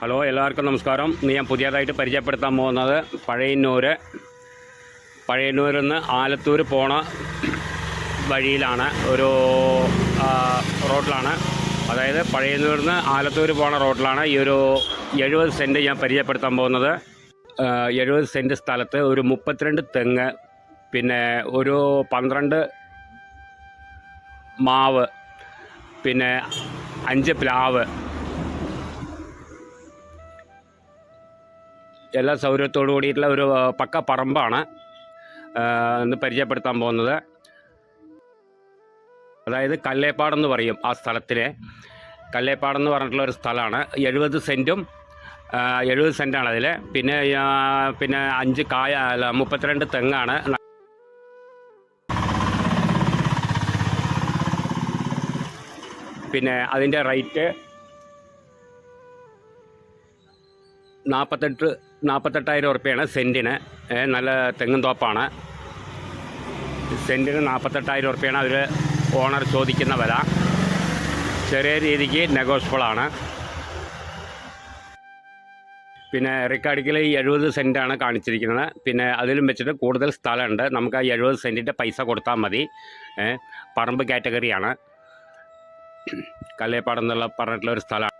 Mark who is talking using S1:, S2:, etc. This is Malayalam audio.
S1: ഹലോ, എല്ലാവർക്കും നമസ്കാരം. ഇന്ന് ഞാൻ പുതിയതായിട്ട് പരിചയപ്പെടുത്താൻ പോകുന്നത് പഴയന്നൂരിൽ നിന്ന് ആലത്തൂർ പോണ വഴിയിലാണ്. ഒരു റോഡിലാണ്, അതായത് പഴയന്നൂരിൽ നിന്ന് ആലത്തൂർ പോണ റോഡിലാണ് ഈ ഒരു 70 സെൻറ്റ് ഞാൻ പരിചയപ്പെടുത്താൻ പോകുന്നത്. 70 സെൻറ്റ് സ്ഥലത്ത് ഒരു 32 തെങ്ങ്, പിന്നെ ഒരു 12 മാവ്, പിന്നെ 5 പ്ലാവ്, എല്ലാ സൗകര്യത്തോടു കൂടിയിട്ടുള്ള ഒരു പക്ക പറമ്പാണ് ഇന്ന് പരിചയപ്പെടുത്താൻ പോകുന്നത്. അതായത് കല്ലേപ്പാടെന്ന് പറയും ആ സ്ഥലത്തിലെ. കല്ലേപ്പാടെന്ന് പറഞ്ഞിട്ടുള്ള ഒരു സ്ഥലമാണ്. 70 സെൻറ്റാണ് അതിൽ. പിന്നെ 32 തെങ്ങാണ്. പിന്നെ അതിൻ്റെ റേറ്റ് 48,000 ഉറുപ്പ്യാണ് സെൻറ്റിന്. നല്ല തെങ്ങും തോപ്പാണ്. സെൻറ്റിന് 48,000 ഉറുപ്പ്യാണ് അവർ ഓണർ ചോദിക്കുന്ന വില. ചെറിയ രീതിക്ക് നെഗോഷ്യബിളാണ്. പിന്നെ റിക്കാർഡിക്കൽ 70 സെൻറ്റാണ് കാണിച്ചിരിക്കുന്നത്. പിന്നെ അതിലും വെച്ചിട്ട് കൂടുതൽ സ്ഥലമുണ്ട്. നമുക്ക് ആ 70 സെൻറ്റിൻ്റെ പൈസ കൊടുത്താൽ മതി. പറമ്പ് കാറ്റഗറിയാണ്. കല്ലേപ്പാടെന്നുള്ള പറഞ്ഞിട്ടുള്ള ഒരു സ്ഥലമാണ്.